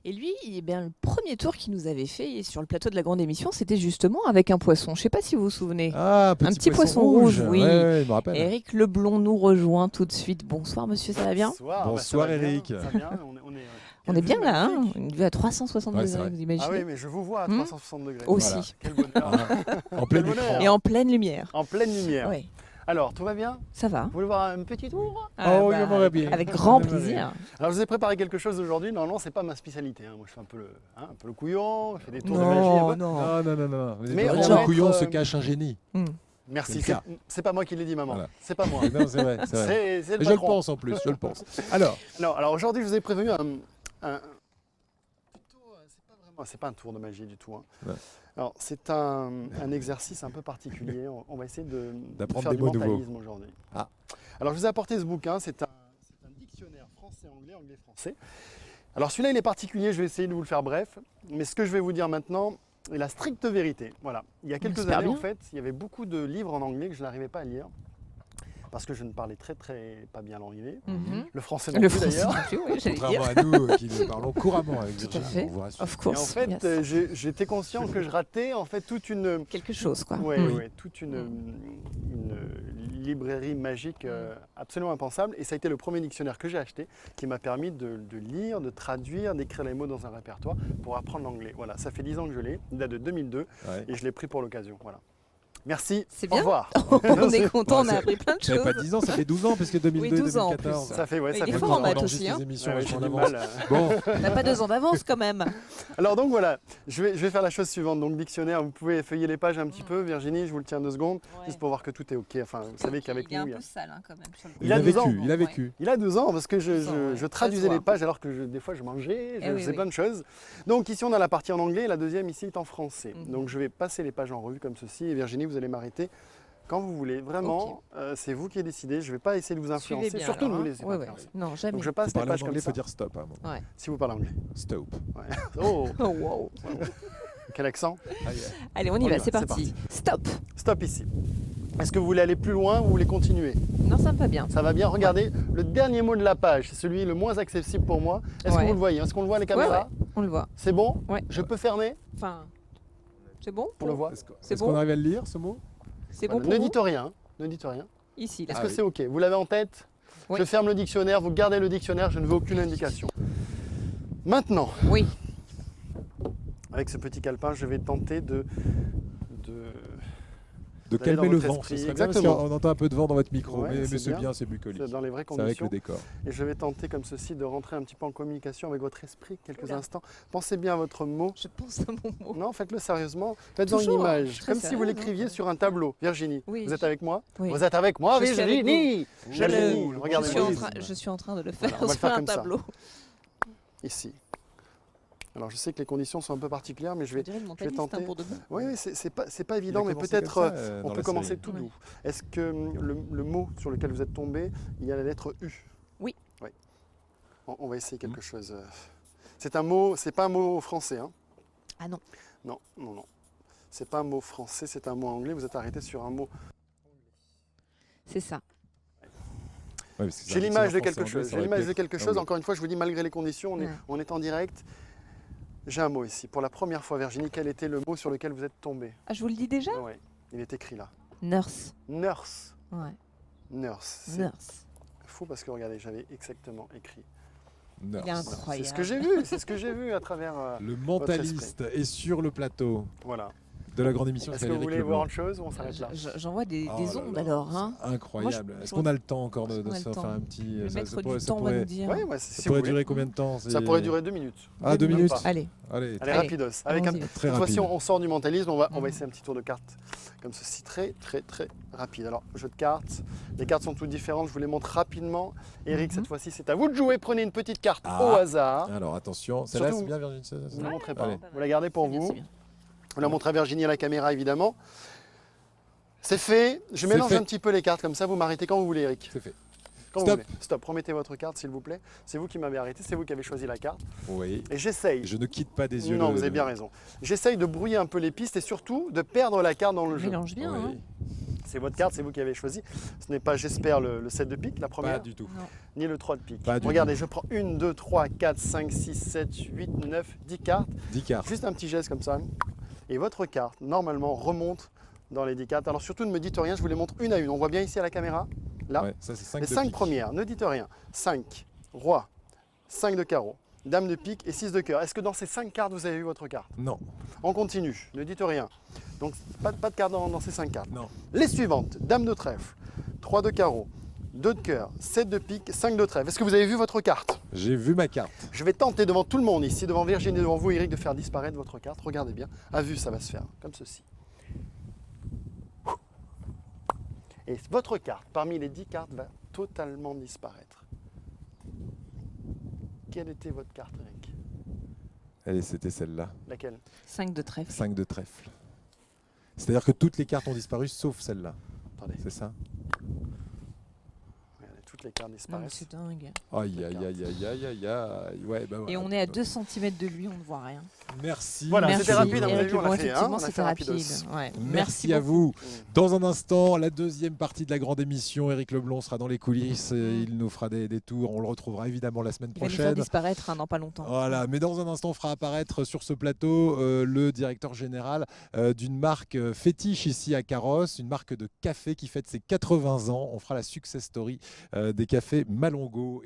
Et lui, eh bien, le premier tour qu'il nous avait fait sur le plateau de la grande émission, c'était justement avec un poisson. Je ne sais pas si vous vous souvenez. Ah, Un petit poisson rouge, oui. Ouais, je me rappelle. Éric Leblond nous rejoint tout de suite. Bonsoir monsieur, ça va bien? Bonsoir, Éric. Ça va bien, On est bien là, hein, magnifique. une vue à 360 Ouais, c'est degrés, vrai. vous imaginez? Ah oui, mais je vous vois à Hmm. 360 degrés. Aussi. Voilà. Quel bonheur. En plein Quel écran. bonheur. Et en pleine lumière. En pleine lumière. Oui, Alors, tout va bien? ça va. Vous voulez voir un petit tour? Oh, il m'aurait bien. Avec grand Il m'aurait plaisir. Alors, je vous ai préparé quelque chose aujourd'hui. Normalement, c'est pas ma spécialité, hein. Moi, je fais un peu le couillon, je fais des tours de magie. Non, un peu. non. Non. Vous Mais êtes on vraiment va le couillon être, se cache un génie. Hmm. Merci, C'est le cas. c'est pas moi qui l'ai dit, maman. Voilà. C'est pas moi. Non, c'est vrai. C'est vrai. C'est le Et je le patron. pense en plus, je le pense. Alors, Non, alors aujourd'hui, je vous ai prévenu un c'est pas un tour de magie du tout, hein. Ouais. Alors, c'est un exercice un peu particulier. On va essayer de D'apprendre faire des du mots nouveaux. mentalisme aujourd'hui. Ah. Alors, je vous ai apporté ce bouquin. C'est un dictionnaire français-anglais, anglais-français. Alors, celui-là, il est particulier. Je vais essayer de vous le faire bref. Mais ce que je vais vous dire maintenant est la stricte vérité. Voilà. Il y a quelques Super années, bien. en fait, il y avait beaucoup de livres en anglais que je n'arrivais pas à lire parce que je ne parlais très pas bien l'anglais. Mhm. Le français non Le plus, français d'ailleurs. non plus, oui, j'allais dire. contrairement à nous qui le parlons couramment avec Tout à Virginie, fait. on vous rassure. Of Et en course. fait, yes. j'étais conscient que je ratais en fait toute une, Quelque chose, quoi. ouais, Mm. ouais, toute une librairie magique absolument impensable. Et ça a été le premier dictionnaire que j'ai acheté qui m'a permis de lire, de traduire, d'écrire les mots dans un répertoire pour apprendre l'anglais. Voilà, ça fait 10 ans que je l'ai, il date de 2002 Ouais. et je l'ai pris pour l'occasion. Voilà. Merci. C'est Au bien. revoir. On est content, on Ouais, a c'est- appris plein de Ça fait choses. pas 10 ans, ça fait 12 ans, parce que 2002, Oui, 12 ans en 2014. plus. Ça fait, ouais, Mais ça il est fait fort 12 en ans. maths On aussi, enregistre hein. des émissions Ouais, ouais, vachement j'ai en du avance. mal. Bon, T'as pas 2 ans d'avance quand même. Alors donc voilà, je vais faire la chose suivante. Donc dictionnaire, vous pouvez feuiller les pages un petit peu. Virginie, je vous le tiens 2 secondes, juste pour voir que tout est OK. Enfin, vous savez qu'avec nous, sale quand même. Sur le Il a 12 ans. il a vécu. Il a 12 ans parce que 12 ans, ouais. je traduisais Ça se les voit. pages alors que des fois je mangeais, je Eh oui, faisais oui. plein de choses. Donc ici on a la partie en anglais et la deuxième ici est en français. Mhm. Donc je vais passer les pages en revue comme ceci et Virginie vous allez m'arrêter quand vous voulez. Vraiment, c'est vous qui décidez. Je ne vais pas essayer de vous influencer. Suivez bien, Surtout alors, ne vous hein. laissez pas Ouais, ouais. influencer. Non, jamais. Donc je Pour passe les parler en pages comme anglais, il ça. faut dire stop. Hein, bon. Ouais. Si vous parlez anglais. Stop. Ouais. Oh, Oh, wow. quel accent. Allez, on y va, c'est parti. Stop. Stop ici. Est-ce que vous voulez aller plus loin ou vous voulez continuer? Non, ça me va bien. Ça va bien. Regardez, le dernier mot de la page, c'est celui le moins accessible pour moi. Est-ce que Ouais. vous le voyez? Est-ce qu'on le voit à la Ouais, caméra? ouais, on le voit. C'est bon? Ouais. Je peux fermer? Enfin, c'est bon? On le voit. C'est Est-ce bon qu'on arrive à le lire, ce mot? C'est bon Voilà. pour Ne vous? dites rien. hein. Ne dites rien. Ici, là. Est-ce Ah que oui. c'est OK? Vous l'avez en tête? Oui. Je ferme le dictionnaire, vous gardez le dictionnaire, je ne veux aucune indication. Maintenant, Oui. avec ce petit calepin, je vais tenter de De D'aller calmer dans le votre vent. esprit. Ce serait bien parce Exactement. qu'on entend un peu de vent dans votre micro, Ouais, mais c'est c'est bien. bien, c'est bucolique. c'est dans les vraies C'est avec conditions. le décor. Et je vais tenter comme ceci de rentrer un petit peu en communication avec votre esprit quelques Oula. instants. Pensez bien à votre mot. Je pense à mon mot. Non, faites-le sérieusement. Faites-en une Toujours, image, très comme si vous sérieux, l'écriviez hein. sur un tableau. Virginie, Oui. vous êtes avec moi? Oui. Vous êtes avec moi, Je suis avec Virginie? Je, Virginie, je regardez suis en moi train, je suis en train de le Voilà, faire on va le sur faire un comme ça. tableau. ici. Alors je sais que les conditions sont un peu particulières, mais je On vais... dirait le mentaliste tenter. hein, pour de bon. Oui, oui, c'est pas évident, mais commencé peut-être comme ça, on dans peut la commencer série. tout Ouais. doux. Est-ce que le mot sur lequel vous êtes tombé, il y a la lettre U? Oui. Oui. On va essayer quelque chose. C'est un mot, c'est pas un mot français. Hein. Ah non. Non, non, non. C'est pas un mot français, c'est un mot anglais. Vous êtes arrêté sur un mot. C'est ça. Ouais, parce que c'est J'ai un l'image de dictionnaire quelque français-anglais, chose. ça J'ai aurait l'image pu de être quelque chose. anglais. Encore une fois, je vous dis, malgré les conditions, Ouais. on est en direct. J'ai un mot ici. Pour la première fois, Virginie, quel était le mot sur lequel vous êtes tombé? Ah, je vous le dis déjà? Oui, il est écrit là. Nurse. Nurse. Ouais. Nurse. C'est Nurse. fou parce que regardez, j'avais exactement écrit. Nurse. Il est C'est incroyable. ce que j'ai vu, c'est ce que j'ai vu à travers. Le mentaliste est sur le plateau Voilà. de la grande émission. Est-ce c'est que vous Éric voulez Leblanc. voir autre chose ou on s'arrête là? J'en vois des Oh là ondes là, alors. Hein. c'est incroyable. Moi, je Est-ce qu'on a le temps encore je de pense qu'on a se le faire temps. un petit. Le ça maître pourrait- du ça temps va pourrait- nous dire. Oui, Ça si vous pourrait voulez. durer combien de temps? Ça pourrait durer 2 minutes. Ah, 2 minutes. Allez. Allez, Allez, Allez, rapidos. Avec un... allons-y. très Cette fois-ci, rapide. on sort du mentalisme. On va Mhm. essayer un petit tour de cartes comme ceci, très rapide. Alors, jeu de cartes. Les cartes sont toutes différentes. Je vous les montre rapidement. Eric, Mhm. cette fois-ci, c'est à vous de jouer. Prenez une petite carte Ah. au hasard. Alors attention, celle-là Surtout- c'est bien Virginie. ça- Vous ne la montrez pas. Allez. hein. Vous la gardez pour C'est bien, vous. c'est bien. Vous la montrez à Virginie à la caméra, évidemment. C'est fait. Je C'est mélange fait. un petit peu les cartes comme ça. Vous m'arrêtez quand vous voulez, Eric. C'est fait. Quand Stop. vous voulez. Stop. Remettez votre carte, s'il vous plaît. C'est vous qui m'avez arrêté. C'est vous qui avez choisi la carte. Oui. Et j'essaye. Je ne quitte pas des yeux. Non, le- vous avez bien raison. J'essaye de brouiller un peu les pistes et surtout de perdre la carte dans le jeu. Mélange bien. Oui. Hein. C'est votre carte, c'est vous qui avez choisi. Ce n'est pas, j'espère, le 7 de pique, la Pas première, du tout. Non. ni le 3 de pique. Pas du Regardez, je prends 1, 2, 3, 4, 5, 6, 7, 8, 9, 10 cartes. 10 cartes. Juste un petit geste comme ça. Et votre carte, normalement, remonte dans les 10 cartes. Alors surtout, ne me dites rien, je vous les montre une à une. On voit bien ici à la caméra. Là, Ouais, ça c'est 5 les de 5 pique. premières, ne dites rien. 5, roi, 5 de carreau, dame de pique et 6 de cœur. Est-ce que dans ces 5 cartes, vous avez vu votre carte? Non, On continue, ne dites rien. Donc, pas de carte dans ces 5 cartes. non. Les suivantes, dame de trèfle, 3 de carreau, 2 de cœur, 7 de pique, 5 de trèfle. Est-ce que vous avez vu votre carte? J'ai vu ma carte. Je vais tenter devant tout le monde ici, devant Virginie, devant vous Eric, de faire disparaître votre carte. Regardez bien. À vue, ça va se faire comme ceci. Et votre carte, parmi les 10 cartes, va totalement disparaître. Quelle était votre carte, Eric? Allez, c'était celle-là. Laquelle? 5 de trèfle. 5 de trèfle. C'est-à-dire que toutes les cartes ont disparu sauf celle-là. Attendez, C'est ça? regardez, toutes les cartes Non, mais disparaissent. c'est dingue. Aïe, aïe, aïe, aïe, aïe, aïe, aïe. Ouais, bah Et voilà. on est à 2 cm de lui, on ne voit rien. Merci. Voilà, Merci, c'était rapide, hein, vous avez Eric vu, on l'a Leblanc, fait, hein, effectivement, on a fait c'était rapide. rapidos. Ouais. Merci à beaucoup. vous. Dans un instant, la deuxième partie de la grande émission, Eric Leblanc sera dans les coulisses. Il nous fera des tours. On le retrouvera évidemment la semaine Il va nous faire prochaine. disparaître dans pas longtemps. Voilà, mais dans un instant, on fera apparaître sur ce plateau le directeur général d'une marque fétiche ici à Carrosse, une marque de café qui fête ses 80 ans. On fera la success story des cafés Malongo.